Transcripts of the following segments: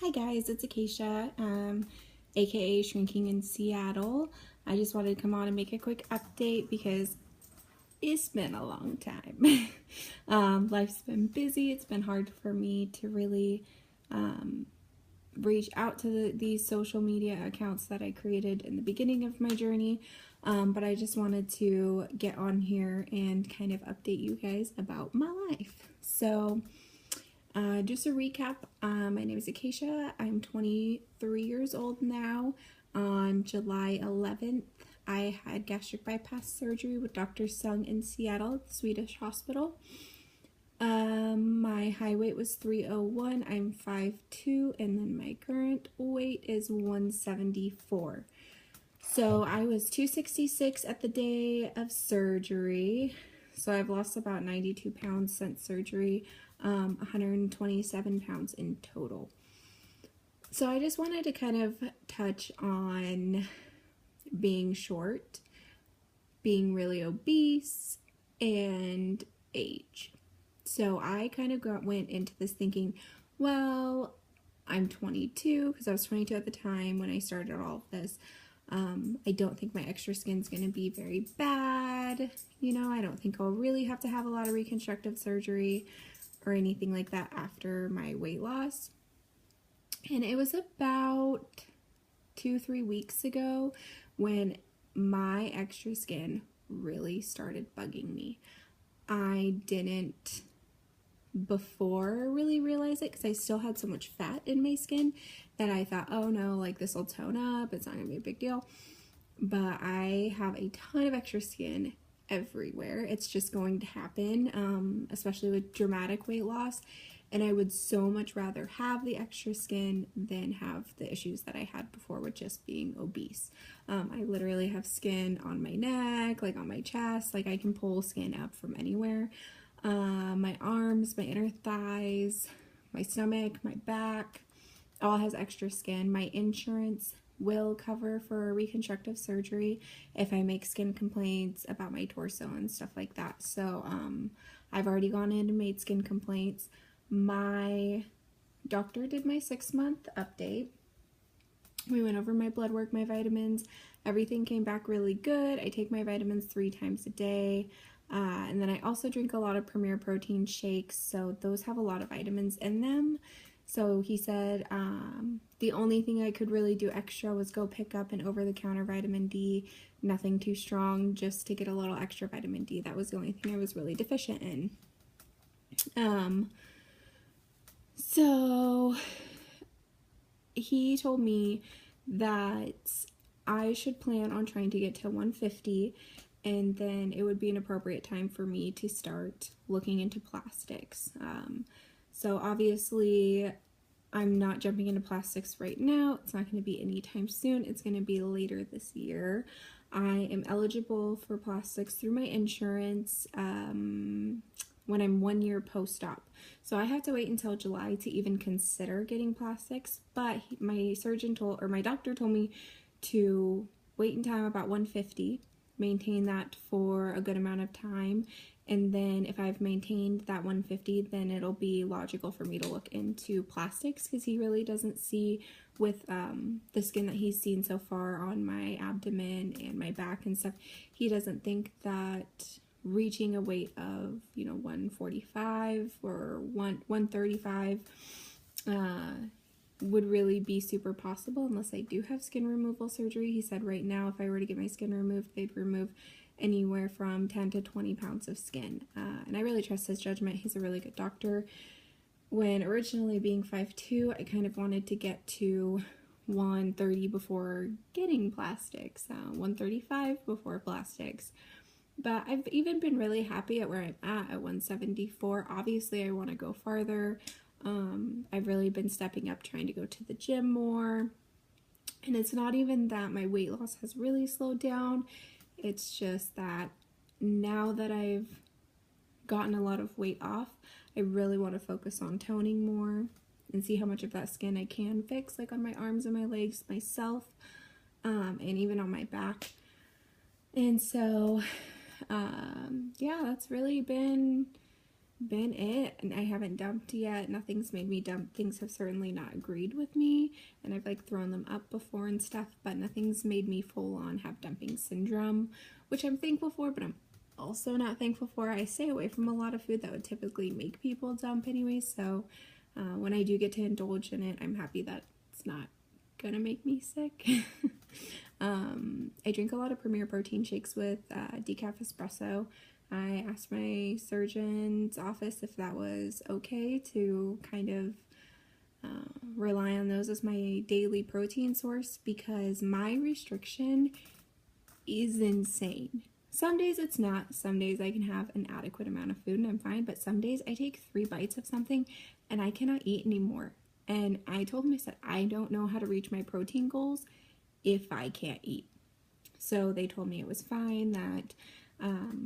Hi guys, it's Acacia, aka Shrinking in Seattle. I just wanted to come on and make a quick update because it's been a long time. Life's been busy. It's been hard for me to really reach out to these social media accounts that I created in the beginning of my journey. But I just wanted to get on here and kind of update you guys about my life. So just a recap, my name is Acacia. I'm 23 years old now. On July 11th, I had gastric bypass surgery with Dr. Sung in Seattle at the Swedish hospital. My high weight was 301. I'm 5'2", and then my current weight is 174. So I was 266 at the day of surgery. So I've lost about 92 pounds since surgery, 127 pounds in total. So I just wanted to kind of touch on being short, being really obese, and age. So I kind of went into this thinking, well, I'm 22, because I was 22 at the time when I started all of this. I don't think my extra skin's going to be very bad. You know, I don't think I'll really have to have a lot of reconstructive surgery or anything like that after my weight loss. And it was about 2-3 weeks ago when my extra skin really started bugging me. I didn't before really realize it because I still had so much fat in my skin that I thought, oh no, like this will tone up, it's not gonna be a big deal. But I have a ton of extra skin everywhere. It's just going to happen, especially with dramatic weight loss. And I would so much rather have the extra skin than have the issues that I had before with just being obese. I literally have skin on my neck, like on my chest, like I can pull skin up from anywhere. My arms, my inner thighs, my stomach, my back, all has extra skin. My insurance will cover for reconstructive surgery if I make skin complaints about my torso and stuff like that. So I've already gone in and made skin complaints. My doctor did my 6-month update. We went over my blood work, my vitamins. Everything came back really good. I take my vitamins 3 times a day. And then I also drink a lot of Premier Protein shakes, so those have a lot of vitamins in them. So he said the only thing I could really do extra was go pick up an over-the-counter vitamin D, nothing too strong, just to get a little extra vitamin D. That was the only thing I was really deficient in. So he told me that I should plan on trying to get to 150, and then it would be an appropriate time for me to start looking into plastics. So obviously I'm not jumping into plastics right now. It's not going to be anytime soon. It's going to be later this year. I am eligible for plastics through my insurance when I'm 1 year post-op. So I have to wait until July to even consider getting plastics, but my doctor told me to wait until I'm about 150, maintain that for a good amount of time, and then if I've maintained that 150, then it'll be logical for me to look into plastics, because he really doesn't see, with the skin that he's seen so far on my abdomen and my back and stuff, he doesn't think that reaching a weight of 145 or 135 would really be super possible unless I do have skin removal surgery. He said right now if I were to get my skin removed, they'd remove anywhere from 10 to 20 pounds of skin, and I really trust his judgment. He's a really good doctor. When originally being 5'2", I kind of wanted to get to 130 before getting plastics, 135 before plastics. But I've even been really happy at where I'm at 174. Obviously, I want to go farther. I've really been stepping up, trying to go to the gym more. And it's not even that my weight loss has really slowed down. It's just that now that I've gotten a lot of weight off, I really want to focus on toning more and see how much of that skin I can fix, like on my arms and my legs myself, and even on my back. And so yeah, that's really been been it, and I haven't dumped yet. Nothing's made me dump. Things have certainly not agreed with me, and I've like thrown them up before and stuff, but nothing's made me full on have dumping syndrome, which I'm thankful for, but I'm also not thankful for. I stay away from a lot of food that would typically make people dump anyway, so when I do get to indulge in it, I'm happy that it's not gonna make me sick. I drink a lot of Premier protein shakes with decaf espresso. I asked my surgeon's office if that was okay to kind of rely on those as my daily protein source, because my restriction is insane. Some days it's not. Some days I can have an adequate amount of food and I'm fine, but some days I take 3 bites of something and I cannot eat anymore. And I told him, I said, I don't know how to reach my protein goals if I can't eat. So they told me it was fine, that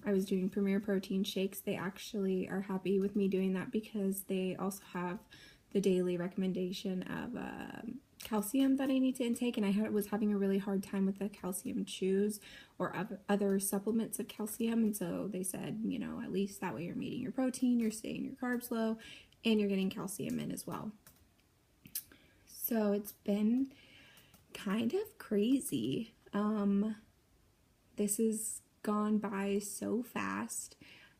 I was doing Premier protein shakes. They actually are happy with me doing that because they also have the daily recommendation of calcium that I need to intake, and I was having a really hard time with the calcium chews or other supplements of calcium, and so they said, you know, at least that way you're meeting your protein, you're staying your carbs low, and you're getting calcium in as well. So it's been kind of crazy. This has gone by so fast.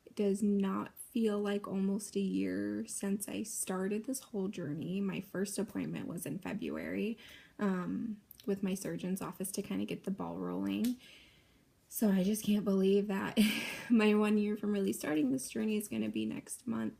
It does not feel like almost a year since I started this whole journey. My first appointment was in February with my surgeon's office to kind of get the ball rolling. So I just can't believe that my 1 year from really starting this journey is going to be next month.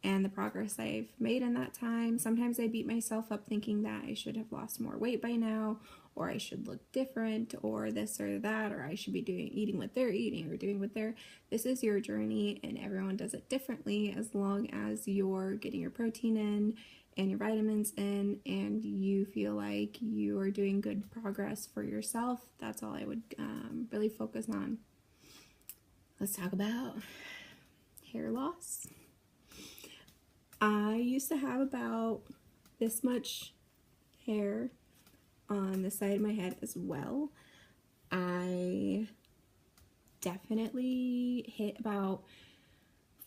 And the progress I've made in that time. Sometimes I beat myself up thinking that I should have lost more weight by now, or I should look different, or this or that, or I should be eating what they're eating or doing what they're. This is your journey, and everyone does it differently. As long as you're getting your protein in and your vitamins in, and you feel like you are doing good progress for yourself, that's all I would really focus on. Let's talk about hair loss. I used to have about this much hair on the side of my head as well. I definitely hit about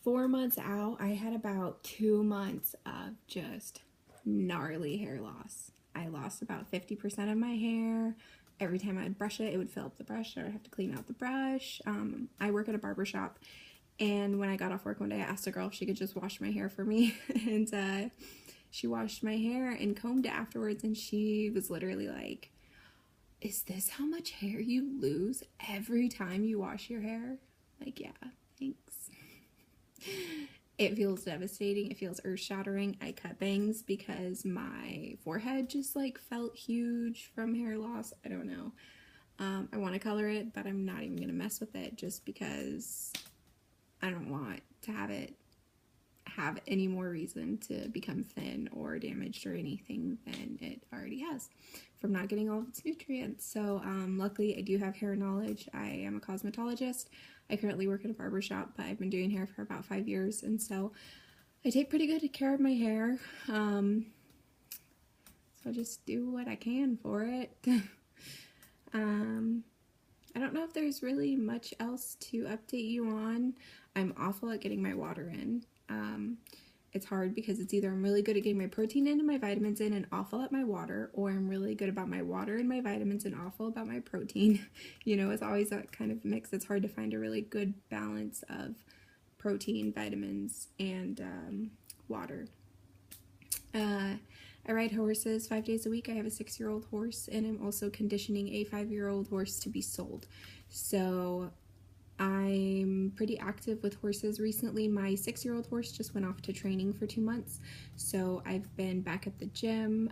4 months out. I had about 2 months of just gnarly hair loss. I lost about 50% of my hair. Every time I'd brush it, it would fill up the brush. I would have to clean out the brush. I work at a barber shop. And when I got off work one day, I asked a girl if she could just wash my hair for me. And she washed my hair and combed it afterwards. And she was literally like, is this how much hair you lose every time you wash your hair? Like, yeah, thanks. It feels devastating. It feels earth-shattering. I cut bangs because my forehead just like felt huge from hair loss. I don't know. I want to color it, but I'm not even going to mess with it just because I don't want to have any more reason to become thin or damaged or anything than it already has from not getting all of its nutrients. So luckily I do have hair knowledge. I am a cosmetologist. I currently work at a barber shop, but I've been doing hair for about 5 years, and so I take pretty good care of my hair. So I just do what I can for it. I don't know if there's really much else to update you on. I'm awful at getting my water in. It's hard because it's either I'm really good at getting my protein in and my vitamins in and awful at my water, or I'm really good about my water and my vitamins and awful about my protein. You know, it's always that kind of mix. It's hard to find a really good balance of protein, vitamins, and water. I ride horses 5 days a week. I have a 6-year-old horse, and I'm also conditioning a 5-year-old horse to be sold. So I'm pretty active with horses recently. My 6-year-old horse just went off to training for 2 months, so I've been back at the gym,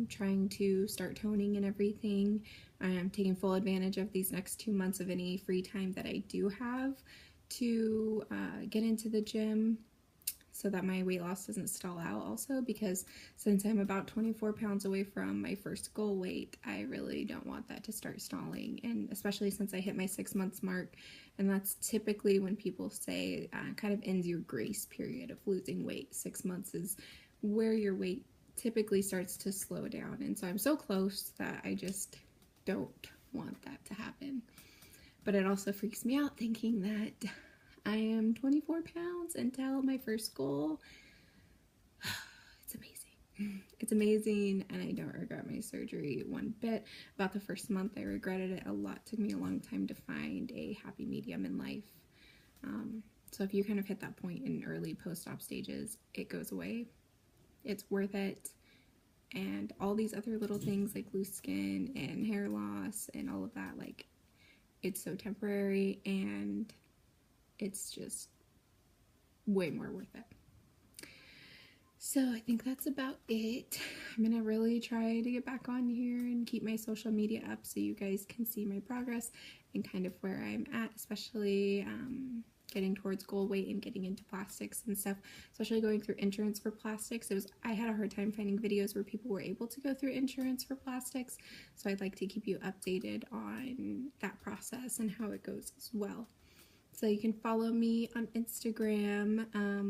trying to start toning and everything. I'm taking full advantage of these next 2 months of any free time that I do have to get into the gym, so that my weight loss doesn't stall out also, because since I'm about 24 pounds away from my first goal weight, I really don't want that to start stalling, and especially since I hit my 6 months mark, and that's typically when people say kind of ends your grace period of losing weight. 6 months is where your weight typically starts to slow down, and so I'm so close that I just don't want that to happen. But it also freaks me out thinking that I am 24 pounds until my first goal. It's amazing. It's amazing, and I don't regret my surgery one bit. About the first month, I regretted it a lot. It took me a long time to find a happy medium in life. So if you kind of hit that point in early post-op stages, it goes away. It's worth it. And all these other little things like loose skin and hair loss and all of that, like, it's so temporary, and it's just way more worth it. So I think that's about it. I'm gonna really try to get back on here and keep my social media up so you guys can see my progress and kind of where I'm at, especially getting towards goal weight and getting into plastics and stuff, especially going through insurance for plastics. I had a hard time finding videos where people were able to go through insurance for plastics, so I'd like to keep you updated on that process and how it goes as well. So you can follow me on Instagram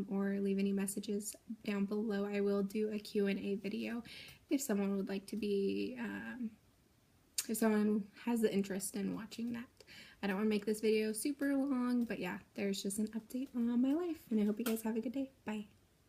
or leave any messages down below. I will do a Q&A video if someone would like to be, if someone has the interest in watching that. I don't want to make this video super long, but yeah, there's just an update on my life, and I hope you guys have a good day. Bye.